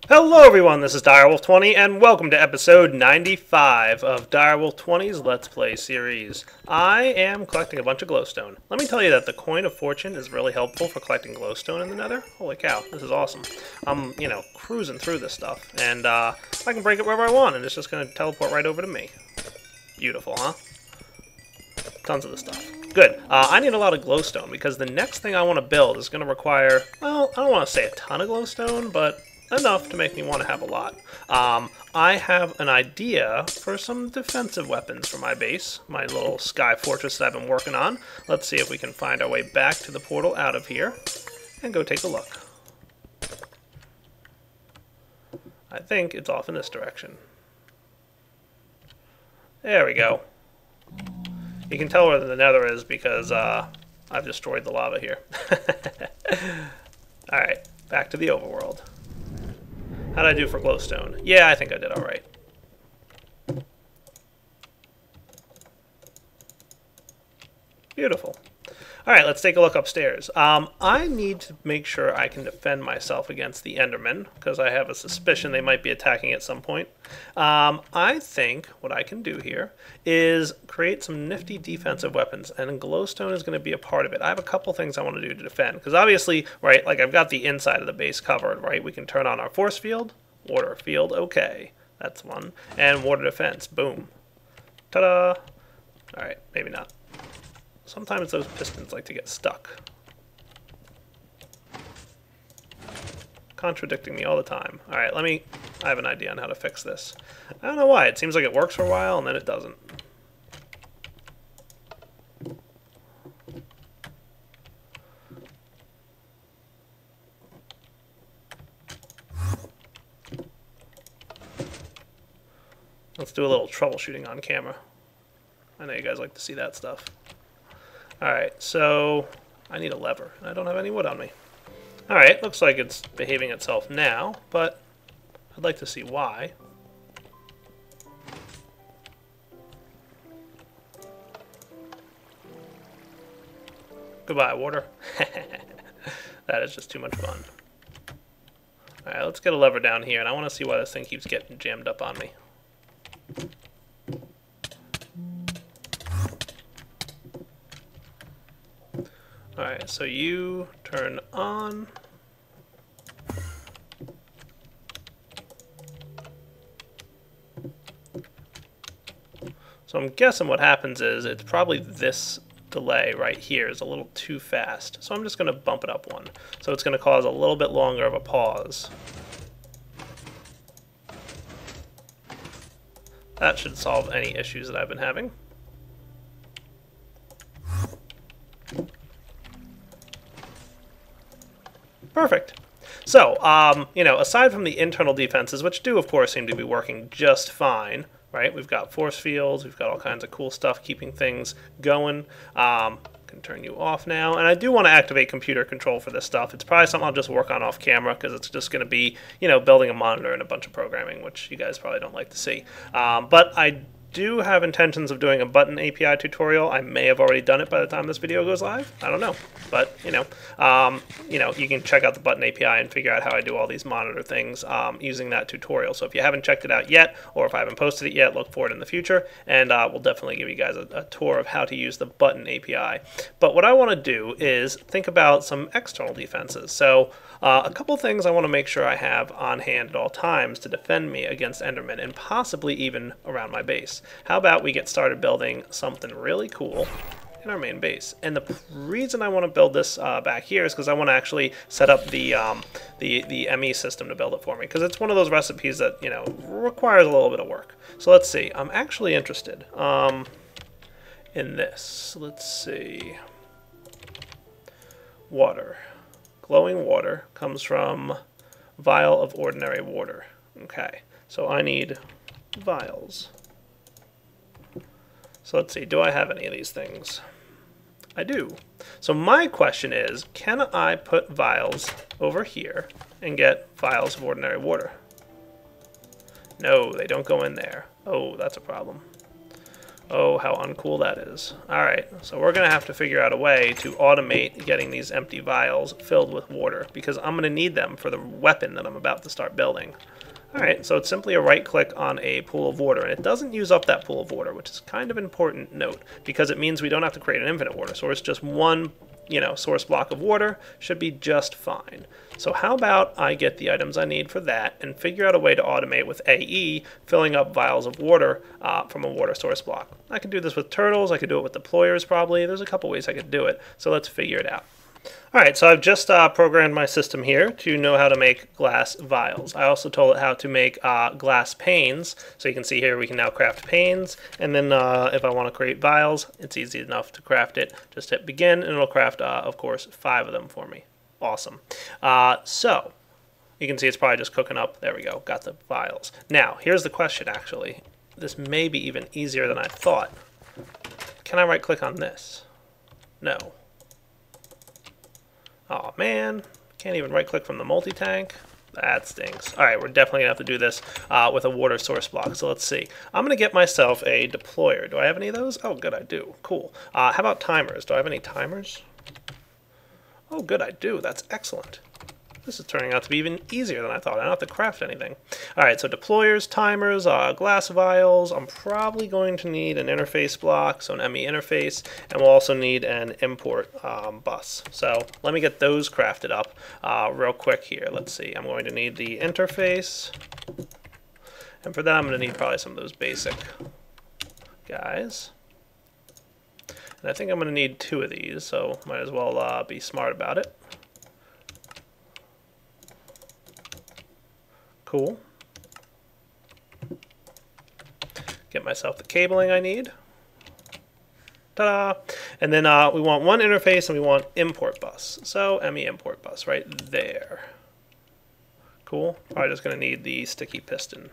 Hello everyone, this is Direwolf20 and welcome to episode 95 of Direwolf20's Let's Play series. I am collecting a bunch of glowstone. Let me tell you that the Coin of Fortune is really helpful for collecting glowstone in the nether. Holy cow, this is awesome. I'm, cruising through this stuff and I can break it wherever I want and it's just going to teleport right over to me. Beautiful, huh? Tons of this stuff. Good. I need a lot of glowstone because the next thing I want to build is going to require, well, I don't want to say a ton of glowstone, but enough to make me want to have a lot. I have an idea for some defensive weapons for my base, my little sky fortress that I've been working on. Let's see if we can find our way back to the portal out of here and go take a look. I think it's off in this direction. There we go. You can tell where the nether is because I've destroyed the lava here. Alright, back to the overworld. How'd I do for glowstone? Yeah, I think I did alright. Beautiful. Alright, let's take a look upstairs. I need to make sure I can defend myself against the Endermen, because I have a suspicion they might be attacking at some point. I think what I can do here is create some nifty defensive weapons, and glowstone is going to be a part of it. I have a couple things I want to do to defend, because obviously, right, like I've got the inside of the base covered, right? We can turn on our force field, water field, okay, that's one, and water defense, boom. Ta-da! Alright, maybe not. Sometimes those pistons like to get stuck. Contradicting me all the time. Alright, I have an idea on how to fix this. I don't know why, it seems like it works for a while and then it doesn't. Let's do a little troubleshooting on camera. I know you guys like to see that stuff. Alright, so I need a lever, and I don't have any wood on me. Alright, looks like it's behaving itself now, but I'd like to see why. Goodbye, water. That is just too much fun. Alright, let's get a lever down here, and I want to see why this thing keeps getting jammed up on me. Alright, so you turn on. So I'm guessing what happens is it's probably this delay right here is a little too fast. So I'm just going to bump it up one. So it's going to cause a little bit longer of a pause. That should solve any issues that I've been having. Perfect. So, aside from the internal defenses, which do, of course, seem to be working just fine, right? We've got force fields, we've got all kinds of cool stuff keeping things going. Can turn you off now. And I do want to activate computer control for this stuff. It's probably something I'll just work on off camera because it's just going to be, building a monitor and a bunch of programming, which you guys probably don't like to see. But I do have intentions of doing a button API tutorial. I may have already done it by the time this video goes live. I don't know. But, you can check out the button API and figure out how I do all these monitor things using that tutorial. So if you haven't checked it out yet, or if I haven't posted it yet, look for it in the future. And we'll definitely give you guys a tour of how to use the button API. But what I want to do is think about some external defenses. So a couple things I want to make sure I have on hand at all times to defend me against Endermen, and possibly even around my base. How about we get started building something really cool in our main base? And the reason I want to build this back here is because I want to actually set up the ME system to build it for me, because it's one of those recipes that requires a little bit of work. So let's see. I'm actually interested in this. Let's see. Water. Glowing water comes from vial of ordinary water. Okay, so I need vials. So let's see, do I have any of these things? I do. So my question is, can I put vials over here and get vials of ordinary water? No, they don't go in there. Oh, that's a problem. Oh, how uncool that is. Alright, so we're going to have to figure out a way to automate getting these empty vials filled with water, because I'm going to need them for the weapon that I'm about to start building. Alright, so it's simply a right click on a pool of water, and it doesn't use up that pool of water, which is kind of an important note, because it means we don't have to create an infinite water source. Just one, source block of water should be just fine. So how about I get the items I need for that and figure out a way to automate with AE filling up vials of water from a water source block. I could do this with turtles, I could do it with deployers probably. There's a couple ways I could do it, so let's figure it out. Alright, so I've just programmed my system here to know how to make glass vials. I also told it how to make glass panes. So you can see here we can now craft panes, and then if I want to create vials, it's easy enough to craft it. Just hit begin, and it'll craft, of course, 5 of them for me. Awesome. So you can see it's probably just cooking up. There we go, got the vials. Now, here's the question actually. This may be even easier than I thought. Can I right click on this? No. Oh man, can't even right click from the multi-tank. That stinks. Alright, we're definitely going to have to do this with a water source block. So let's see. I'm going to get myself a deployer. Do I have any of those? Oh, good, I do. Cool. How about timers? Do I have any timers? Oh, good, I do. That's excellent. This is turning out to be even easier than I thought. I don't have to craft anything. Alright, so deployers, timers, glass vials. I'm probably going to need an interface block, so an ME interface, and we'll also need an import bus. So let me get those crafted up real quick here. Let's see. I'm going to need the interface, and for that I'm going to need probably some of those basic guys. And I think I'm going to need 2 of these, so might as well be smart about it. Cool. Get myself the cabling I need. Ta-da! And then we want one interface and we want import bus. So ME import bus right there. Cool. Probably just going to need the sticky piston.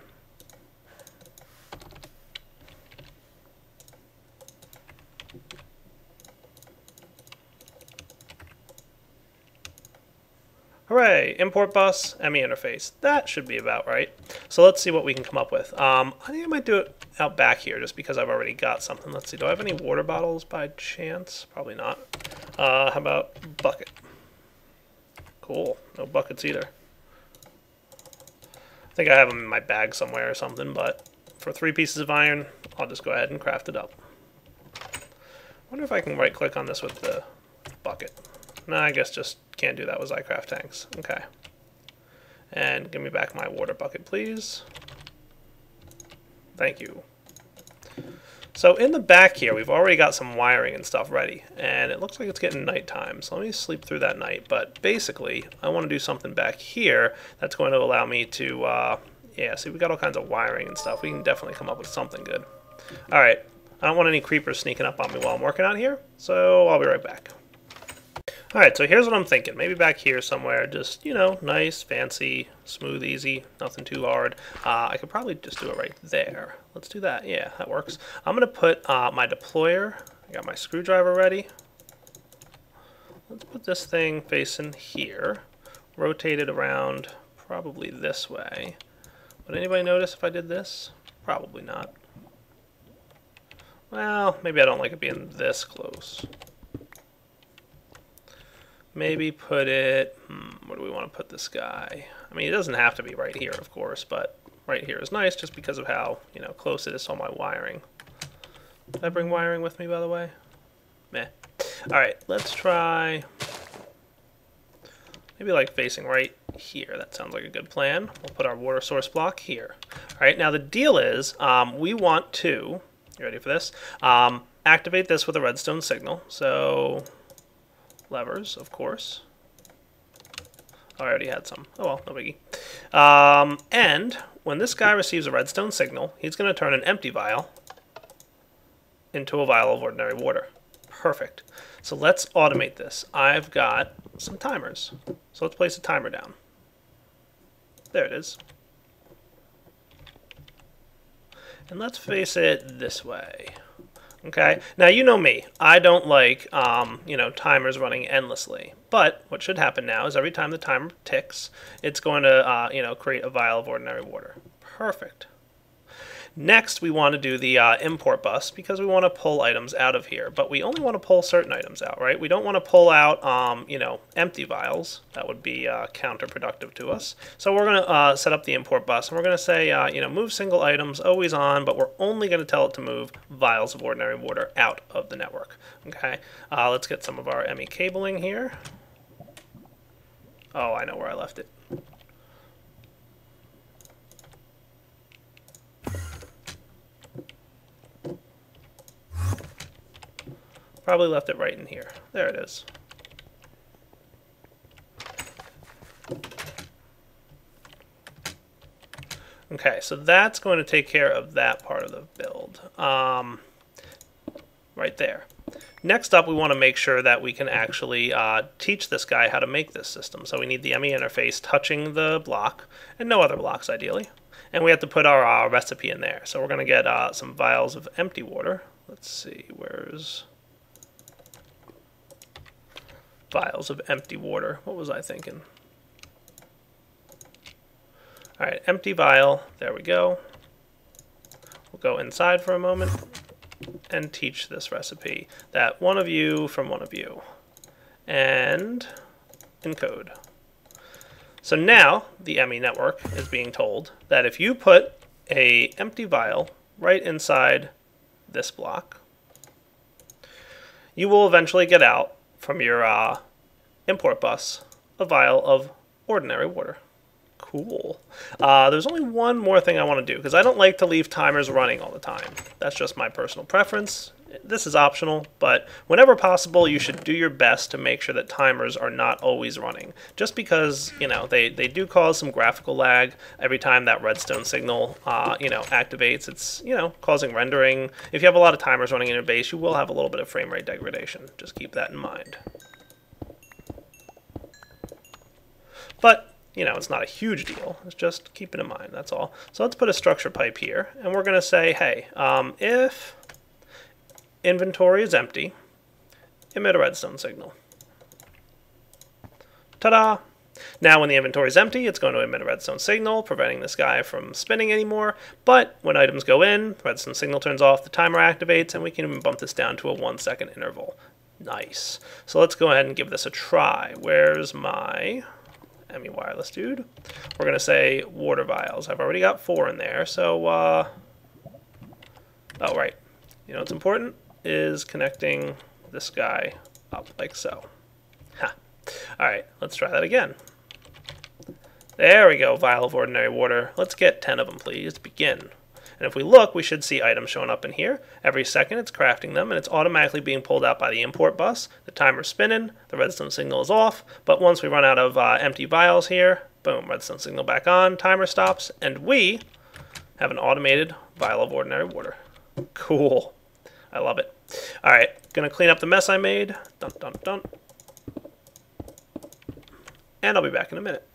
Hooray! Import bus, ME interface. That should be about right. So let's see what we can come up with. I think I might do it out back here just because I've already got something. Let's see, do I have any water bottles by chance? Probably not. How about bucket? Cool, no buckets either. I think I have them in my bag somewhere or something, but for 3 pieces of iron, I'll just go ahead and craft it up. I wonder if I can right click on this with the bucket. No, I guess just can't do that with iCraft tanks. Okay. And give me back my water bucket, please. Thank you. So in the back here, we've already got some wiring and stuff ready. And it looks like it's getting nighttime, so let me sleep through that night. But basically, I want to do something back here that's going to allow me to, yeah, see, we got all kinds of wiring and stuff. We can definitely come up with something good. Alright, I don't want any creepers sneaking up on me while I'm working out here, so I'll be right back. Alright, so here's what I'm thinking. Maybe back here somewhere, just, nice, fancy, smooth, easy, nothing too hard. I could probably just do it right there. Let's do that. Yeah, that works. I'm going to put my deployer. I got my screwdriver ready. Let's put this thing facing here. Rotate it around probably this way. Would anybody notice if I did this? Probably not. Well, maybe I don't like it being this close. Maybe put it, where do we want to put this guy? I mean, it doesn't have to be right here, of course, but right here is nice just because of how, close it is to all my wiring. Did I bring wiring with me, by the way? Meh. Alright, let's try, maybe like facing right here. That sounds like a good plan. We'll put our water source block here. Alright, now the deal is, we want to, you ready for this? Activate this with a redstone signal. So levers, of course. Oh, I already had some. Oh well, no biggie. And when this guy receives a redstone signal, he's going to turn an empty vial into a vial of ordinary water. Perfect. So let's automate this. I've got some timers. So let's place a timer down. There it is. And let's face it this way. Okay, now you know me. I don't like, timers running endlessly. But what should happen now is every time the timer ticks, it's going to, create a vial of ordinary water. Perfect. Next, we want to do the import bus because we want to pull items out of here, but we only want to pull certain items out, right? We don't want to pull out, empty vials. That would be counterproductive to us. So we're going to set up the import bus, and we're going to say, move single items, always on, but we're only going to tell it to move vials of ordinary water out of the network. Okay, let's get some of our ME cabling here. Oh, I know where I left it. Probably left it right in here. There it is. Okay, so that's going to take care of that part of the build. Right there. Next up, we want to make sure that we can actually teach this guy how to make this system. So we need the ME interface touching the block, and no other blocks ideally. And we have to put our recipe in there. So we're going to get some vials of empty water. Let's see, where's vials of empty water? What was I thinking? All right, empty vial. There we go. We'll go inside for a moment and teach this recipe. That one of you from one of you. And encode. So now the ME network is being told that if you put a empty vial right inside this block, you will eventually get out from your import bus a vial of ordinary water. Cool. There's only one more thing I want to do, because I don't like to leave timers running all the time. That's just my personal preference. This is optional, but whenever possible, you should do your best to make sure that timers are not always running. Just because, they do cause some graphical lag every time that redstone signal, activates. It's, causing rendering. If you have a lot of timers running in your base, you will have a little bit of frame rate degradation. Just keep that in mind. But it's not a huge deal. It's just keep it in mind, that's all. So let's put a structure pipe here, and we're going to say, hey, if inventory is empty, emit a redstone signal. Ta-da! Now when the inventory is empty, it's going to emit a redstone signal, preventing this guy from spinning anymore. But when items go in, redstone signal turns off, the timer activates, and we can even bump this down to a 1-second interval. Nice. So let's go ahead and give this a try. Where's my ME wireless dude? We're going to say water vials. I've already got 4 in there, so, oh, right. What's important is connecting this guy up like so. Ha. All right, let's try that again. There we go, vial of ordinary water. Let's get 10 of them, please. Begin. And if we look, we should see items showing up in here. Every second it's crafting them, and it's automatically being pulled out by the import bus. The timer's spinning, the redstone signal is off, but once we run out of empty vials here, boom, redstone signal back on, timer stops, and we have an automated vial of ordinary water. Cool. I love it. All right, gonna clean up the mess I made. Dun, dun, dun. And I'll be back in a minute.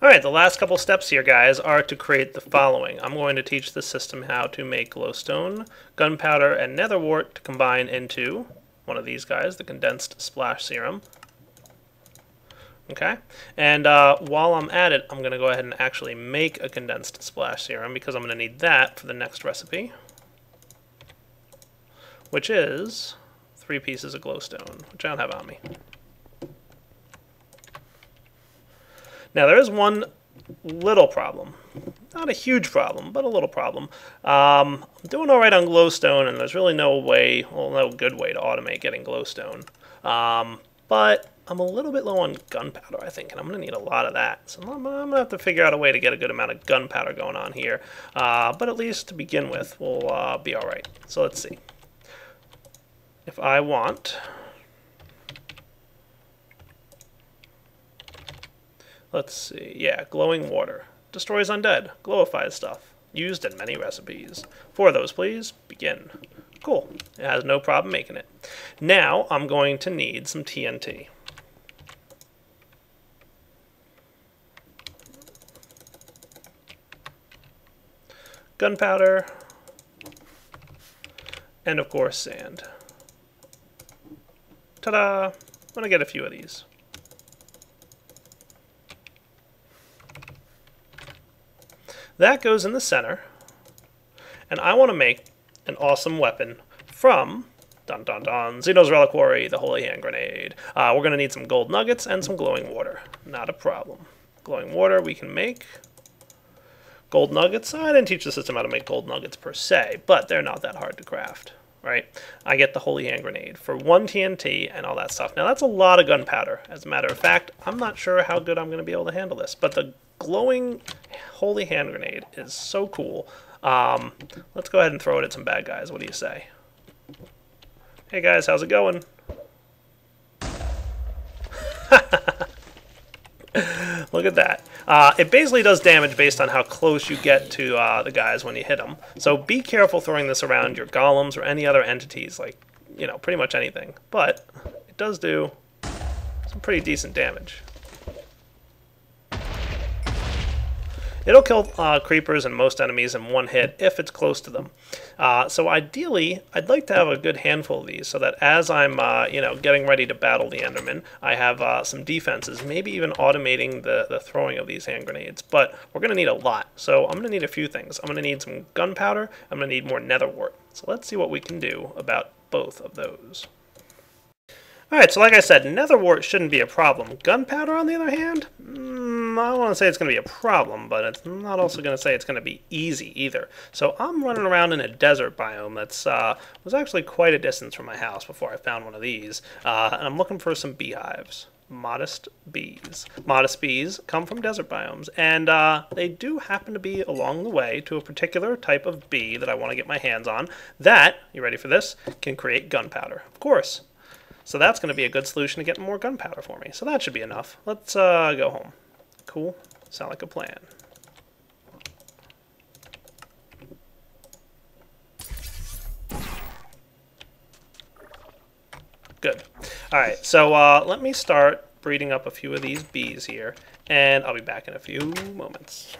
All right, the last couple steps here, guys, are to create the following. I'm going to teach the system how to make glowstone, gunpowder, and nether wart to combine into one of these guys, the condensed splash serum. Okay, and while I'm at it, I'm going to go ahead and actually make a condensed splash serum because I'm going to need that for the next recipe, which is 3 pieces of glowstone, which I don't have on me. Now, there is one little problem. Not a huge problem, but a little problem. I'm doing all right on glowstone, and there's really no way, well, no good way to automate getting glowstone. But I'm a little bit low on gunpowder, I think, and I'm going to need a lot of that. So I'm going to have to figure out a way to get a good amount of gunpowder going on here. But at least to begin with, we'll be all right. So let's see. If I want... Let's see, yeah, glowing water. Destroys undead, glowifies stuff. Used in many recipes. 4 of those, please. Begin. Cool. It has no problem making it. Now, I'm going to need some TNT. Gunpowder. And, of course, sand. Ta-da! I'm going to get a few of these. That goes in the center. And I want to make an awesome weapon from, dun dun dun, Xeno's Reliquary, the Holy Hand Grenade. We're going to need some gold nuggets and some glowing water. Not a problem. Glowing water we can make. Gold nuggets, I didn't teach the system how to make gold nuggets per se, but they're not that hard to craft, right? I get the Holy Hand Grenade for 1 TNT and all that stuff. Now that's a lot of gunpowder. As a matter of fact, I'm not sure how good I'm going to be able to handle this, but the glowing Holy Hand Grenade is so cool. Let's go ahead and throw it at some bad guys. What do you say? Hey guys, how's it going? Look at that. It basically does damage based on how close you get to the guys when you hit them. So be careful throwing this around your golems or any other entities, like, you know, pretty much anything. But it does do some pretty decent damage. It'll kill creepers and most enemies in one hit if it's close to them. So ideally, I'd like to have a good handful of these so that as I'm getting ready to battle the Enderman, I have some defenses, maybe even automating the throwing of these hand grenades. But we're going to need a lot, so I'm going to need a few things. I'm going to need some gunpowder, I'm going to need more nether wart. So let's see what we can do about both of those. Alright, so like I said, nether wart shouldn't be a problem. Gunpowder, on the other hand, I don't want to say it's going to be a problem, but it's not also going to say it's going to be easy either. So I'm running around in a desert biome that's was actually quite a distance from my house before I found one of these, and I'm looking for some beehives. Modest bees. Modest bees come from desert biomes, and they do happen to be along the way to a particular type of bee that I want to get my hands on that, you ready for this, can create gunpowder. Of course. So that's going to be a good solution to getting more gunpowder for me. So that should be enough. Let's go home. Cool. Sound like a plan. Good. Alright, so let me start breeding up a few of these bees here, and I'll be back in a few moments.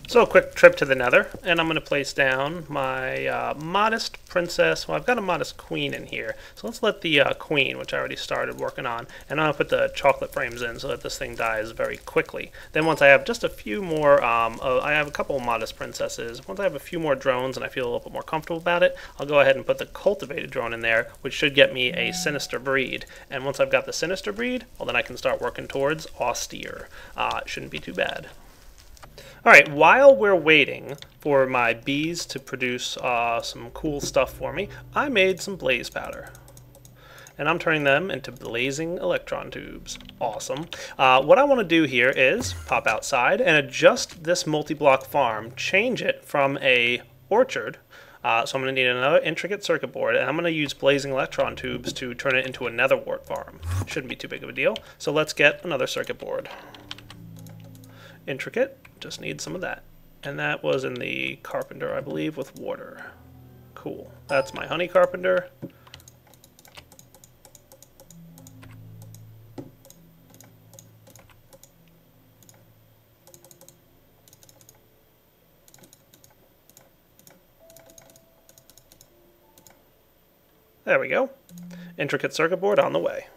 So a quick trip to the nether, and I'm going to place down my modest princess. Well, I've got a modest queen in here, so let's let the queen, which I already started working on, and I'm going to put the chocolate frames in so that this thing dies very quickly. Then once I have just a few more, I have a couple of modest princesses. Once I have a few more drones and I feel a little bit more comfortable about it, I'll go ahead and put the cultivated drone in there, which should get me a sinister breed. And once I've got the sinister breed, well, then I can start working towards austere. It shouldn't be too bad. Alright, while we're waiting for my bees to produce some cool stuff for me, I made some blaze powder. And I'm turning them into blazing electron tubes. Awesome. What I want to do here is pop outside and adjust this multi-block farm, change it from a orchard. So I'm going to need another intricate circuit board, and I'm going to use blazing electron tubes to turn it into a nether wart farm. Shouldn't be too big of a deal. So let's get another circuit board. Intricate. Just need some of that. And that was in the carpenter, I believe, with water. Cool. That's my honey carpenter. There we go. Intricate circuit board on the way.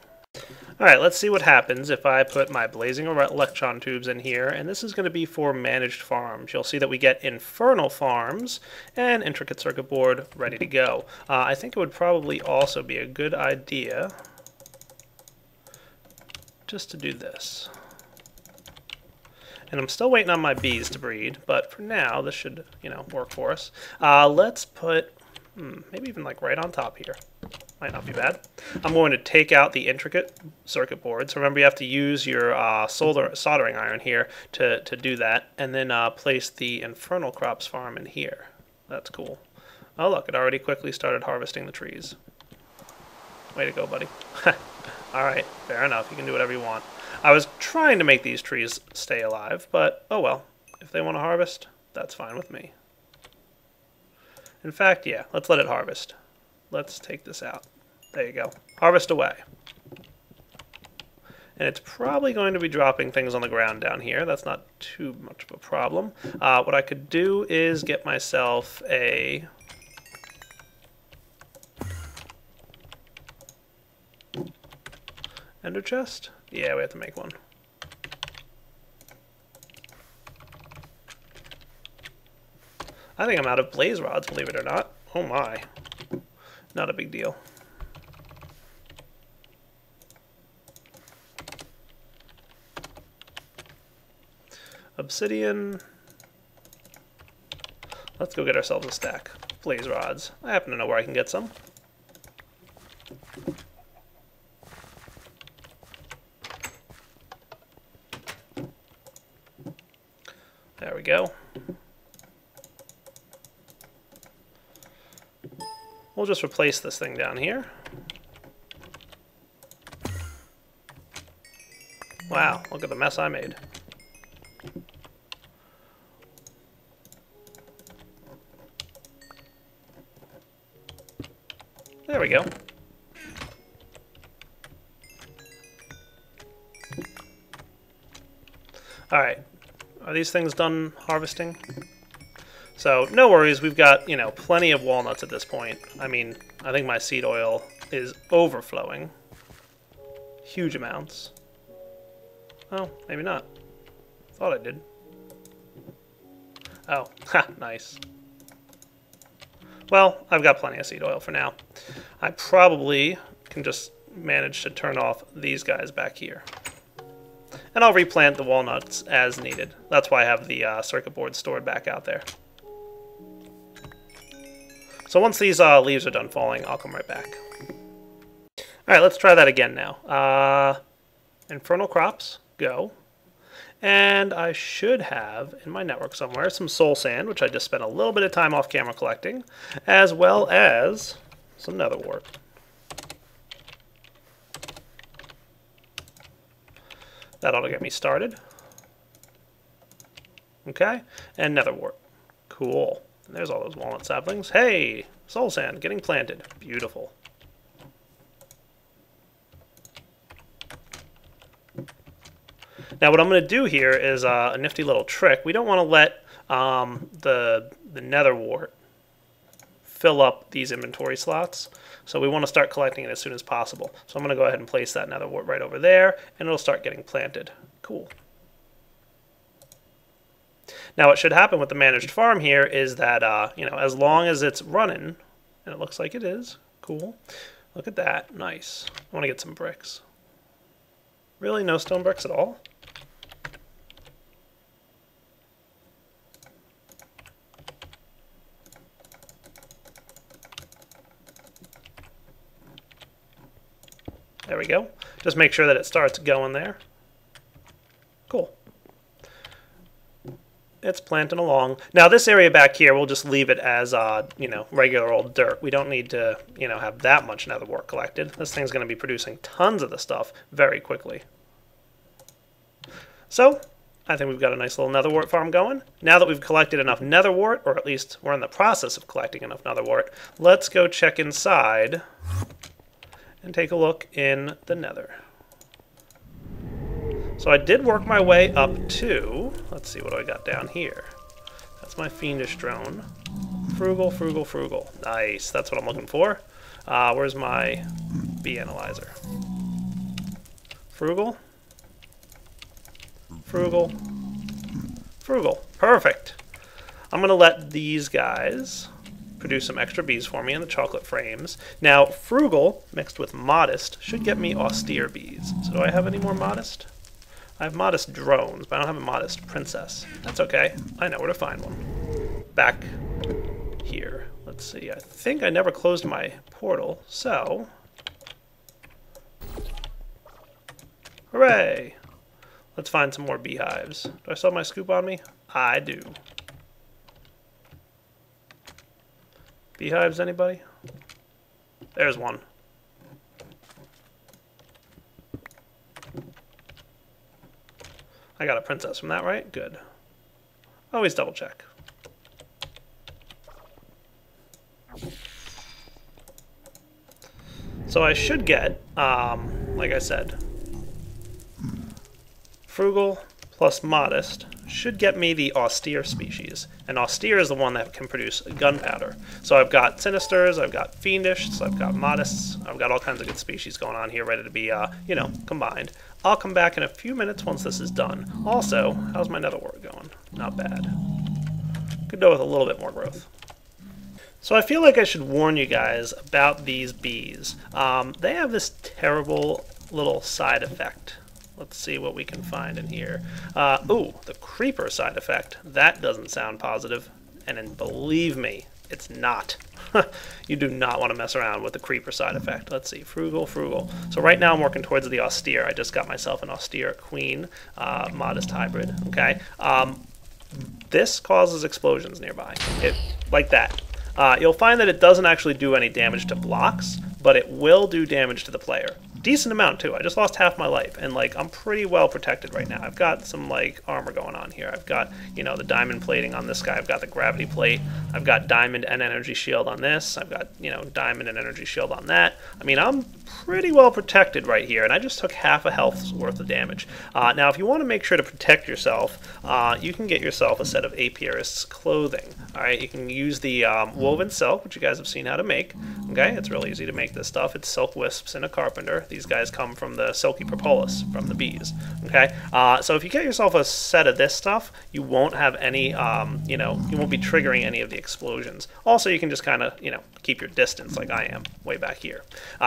Alright, let's see what happens if I put my blazing electron tubes in here, and this is going to be for managed farms. You'll see that we get infernal farms and intricate circuit board ready to go. I think it would probably also be a good idea just to do this. And I'm still waiting on my bees to breed, but for now this should, work for us. Let's put, maybe even like right on top here. Might not be bad. I'm going to take out the intricate circuit board. So remember, you have to use your soldering iron here to do that. And then place the infernal crops farm in here. That's cool. Oh, look, it already quickly started harvesting the trees. Way to go, buddy. Alright, fair enough. You can do whatever you want. I was trying to make these trees stay alive, but oh well. If they want to harvest, that's fine with me. In fact, yeah, let's let it harvest. Let's take this out. There you go. Harvest away. And it's probably going to be dropping things on the ground down here. That's not too much of a problem. What I could do is get myself a... ender chest? Yeah, we have to make one. I think I'm out of blaze rods, believe it or not. Oh my. Not a big deal. Obsidian. Let's go get ourselves a stack. Blaze rods. I happen to know where I can get some. There we go. We'll just replace this thing down here. Wow, look at the mess I made. There we go. Alright, are these things done harvesting? So, no worries, we've got, you know, plenty of walnuts at this point. I mean, I think my seed oil is overflowing. Huge amounts. Oh, maybe not. Thought I did. Oh, ha, nice. Well, I've got plenty of seed oil for now. I probably can just manage to turn off these guys back here. And I'll replant the walnuts as needed. That's why I have the circuit board stored back out there. So once these leaves are done falling, I'll come right back. Alright, let's try that again now. Infernal crops, go. And I should have, in my network somewhere, some soul sand, which I just spent a little bit of time off camera collecting, as well as some nether wart. That ought to get me started. Okay, and nether wart. Cool. And there's all those walnut saplings. Hey! Soul sand getting planted. Beautiful. Now what I'm going to do here is a nifty little trick. We don't want to let the nether wart fill up these inventory slots. So we want to start collecting it as soon as possible. So I'm going to go ahead and place that nether wart right over there, and it'll start getting planted. Cool. Now what should happen with the managed farm here is that, you know, as long as it's running, and it looks like it is, cool. Look at that, nice. I want to get some bricks. Really, no stone bricks at all? There we go. Just make sure that it starts going there. Cool. It's planting along. Now this area back here, we'll just leave it as, you know, regular old dirt. We don't need to, you know, have that much nether wart collected. This thing's going to be producing tons of the stuff very quickly. So, I think we've got a nice little nether wart farm going. Now that we've collected enough nether wart, or at least we're in the process of collecting enough nether wart, let's go check inside and take a look in the nether. So I did work my way up to, let's see what I got down here. That's my fiendish drone. Frugal, frugal, frugal. Nice, that's what I'm looking for. Where's my bee analyzer? Frugal. Frugal. Frugal. Perfect. I'm going to let these guys produce some extra bees for me in the chocolate frames. Now, frugal mixed with modest should get me austere bees. So do I have any more modest? I have modest drones, but I don't have a modest princess. That's okay. I know where to find one. Back here. Let's see. I think I never closed my portal, so... Hooray! Let's find some more beehives. Do I still have my scoop on me? I do. Beehives, anybody? There's one. I got a princess from that, right? Good. Always double check. So I should get, like I said, frugal plus modest should get me the austere species. And austere is the one that can produce gunpowder. So I've got sinisters, I've got fiendish, I've got modests, I've got all kinds of good species going on here ready to be, you know, combined. I'll come back in a few minutes once this is done. Also, how's my nether wart going? Not bad. Could do with a little bit more growth. So I feel like I should warn you guys about these bees. They have this terrible little side effect. Let's see what we can find in here. Ooh, the creeper side effect. That doesn't sound positive. And then believe me, it's not. You do not want to mess around with the creeper side effect. Let's see, frugal, frugal. So right now I'm working towards the austere. I just got myself an austere queen, modest hybrid, okay? This causes explosions nearby, like that. You'll find that it doesn't actually do any damage to blocks, but it will do damage to the player. Decent amount too. I just lost half my life, and like I'm pretty well protected right now. I've got some like armor going on here. I've got, you know, the diamond plating on this guy. I've got the gravity plate. I've got diamond and energy shield on this. I've got, you know, diamond and energy shield on that. I mean, I'm pretty well protected right here, and I just took half a health's worth of damage. Now, if you want to make sure to protect yourself, you can get yourself a set of apiarist's clothing. All right, you can use the woven silk, which you guys have seen how to make. Okay, it's really easy to make this stuff. It's silk wisps and a carpenter. These guys come from the silky propolis from the bees. Okay, so if you get yourself a set of this stuff, you won't have any, you know, you won't be triggering any of the explosions. Also, you can just kind of, you know, keep your distance like I am way back here,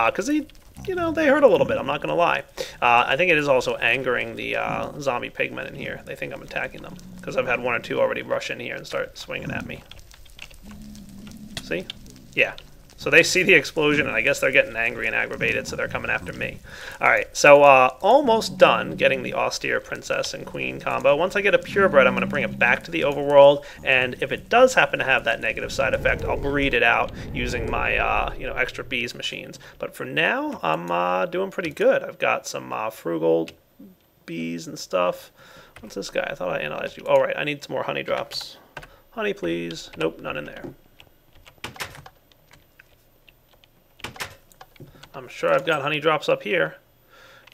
because they, you know, they hurt a little bit, I'm not going to lie. I think it is also angering the zombie pigmen in here. They think I'm attacking them, because I've had one or two already rush in here and start swinging at me. See? Yeah. So they see the explosion, and I guess they're getting angry and aggravated, so they're coming after me. Alright, so almost done getting the austere princess and queen combo. Once I get a purebred, I'm going to bring it back to the overworld, and if it does happen to have that negative side effect, I'll breed it out using my you know, extra bees machines. But for now, I'm doing pretty good. I've got some frugal bees and stuff. What's this guy? I thought I analyzed you. Alright, I need some more honey drops. Honey, please. Nope, none in there. I'm sure I've got honey drops up here.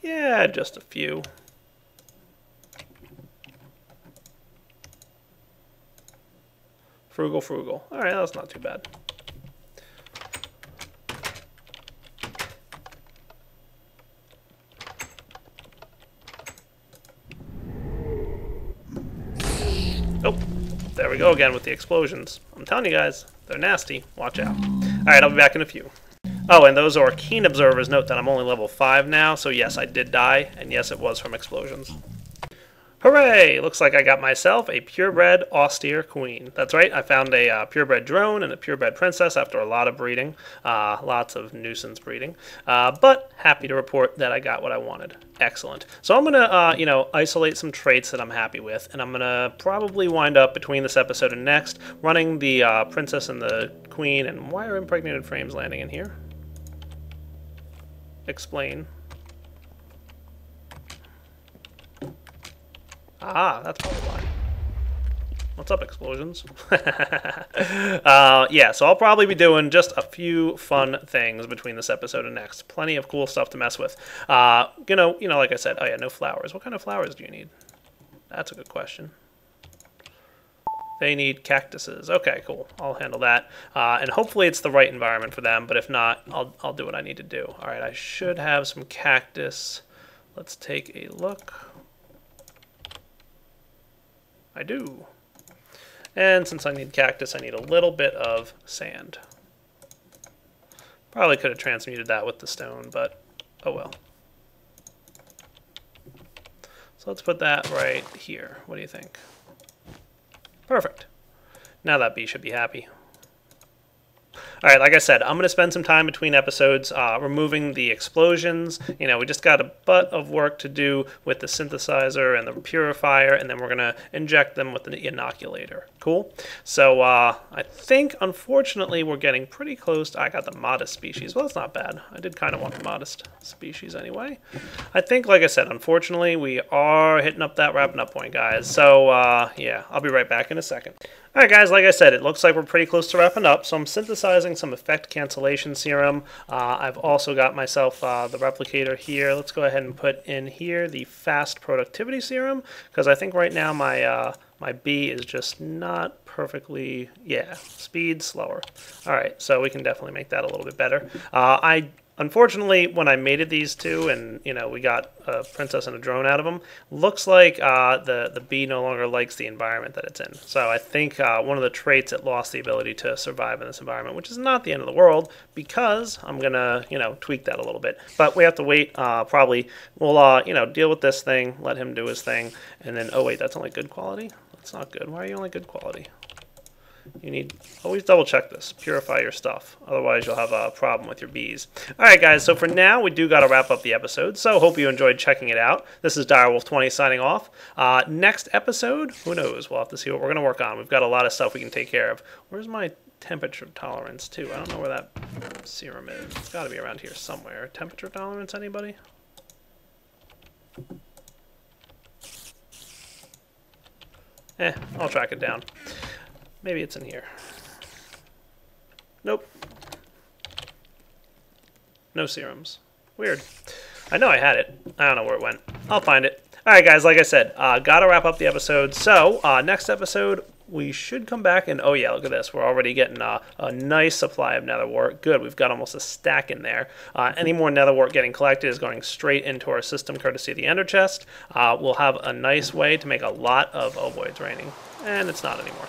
Yeah, just a few. Frugal, frugal. Alright, that's not too bad. Oh, there we go again with the explosions. I'm telling you guys, they're nasty. Watch out. Alright, I'll be back in a few. Oh, and those are keen observers. Note that I'm only level 5 now, so yes, I did die, and yes, it was from explosions. Hooray! Looks like I got myself a purebred austere queen. That's right, I found a purebred drone and a purebred princess after a lot of breeding. Lots of nuisance breeding. But happy to report that I got what I wanted. Excellent. So I'm going to, you know, isolate some traits that I'm happy with, and I'm going to probably wind up between this episode and next running the princess and the queen. And why are impregnated frames landing in here? Explain. Ah, that's probably why. What's up, explosions? Yeah, so I'll probably be doing just a few fun things between this episode and next. Plenty of cool stuff to mess with. You know, like I said, oh yeah, no flowers. What kind of flowers do you need? That's a good question. They need cactuses. Okay, cool. I'll handle that. And hopefully it's the right environment for them, but if not, I'll do what I need to do. All right, I should have some cactus. Let's take a look. I do. And since I need cactus, I need a little bit of sand. Probably could have transmuted that with the stone, but oh well. So let's put that right here. What do you think? Perfect. Now that bee should be happy. Alright, like I said, I'm going to spend some time between episodes removing the explosions. You know, we just got a butt of work to do with the synthesizer and the purifier, and then we're going to inject them with the inoculator. Cool? So, I think, unfortunately, we're getting pretty close to... I got the modest species. Well, that's not bad. I did kind of want the modest species anyway. I think, like I said, unfortunately, we are hitting up that wrapping up point, guys. So, yeah, I'll be right back in a second. Alright guys, like I said, it looks like we're pretty close to wrapping up, so I'm synthesizing some effect cancellation serum. I've also got myself the replicator here. Let's go ahead and put in here the fast productivity serum, because I think right now my my bee is just not perfectly, yeah, speed slower. Alright, so we can definitely make that a little bit better. I Unfortunately, when I mated these two and, you know, we got a princess and a drone out of them, looks like the bee no longer likes the environment that it's in. So I think one of the traits, it lost the ability to survive in this environment, which is not the end of the world, because I'm going to, you know, tweak that a little bit. But we have to wait. Probably we'll, you know, deal with this thing, let him do his thing, and then, oh wait, that's only good quality? That's not good. Why are you only good quality? You need, always double check this. Purify your stuff. Otherwise, you'll have a problem with your bees. All right, guys. So for now, we do got to wrap up the episode. So hope you enjoyed checking it out. This is Direwolf20 signing off. Next episode, who knows? We'll have to see what we're going to work on. We've got a lot of stuff we can take care of. Where's my temperature tolerance, too? I don't know where that serum is. It's got to be around here somewhere. Temperature tolerance, anybody? I'll track it down. Maybe it's in here. Nope. No serums. Weird. I know I had it. I don't know where it went. I'll find it. Alright guys, like I said, gotta wrap up the episode. So, next episode, we should come back and, oh yeah, look at this. We're already getting a nice supply of nether wart. Good, we've got almost a stack in there. Any more nether wart getting collected is going straight into our system, courtesy of the ender chest. We'll have a nice way to make a lot of, oh boy, it's raining. And it's not anymore.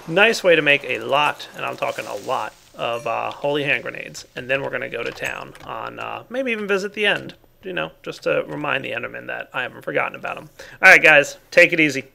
Nice way to make a lot, and I'm talking a lot, of holy hand grenades. And then we're going to go to town on, maybe even visit the end, you know, just to remind the Endermen that I haven't forgotten about them. All right, guys, take it easy.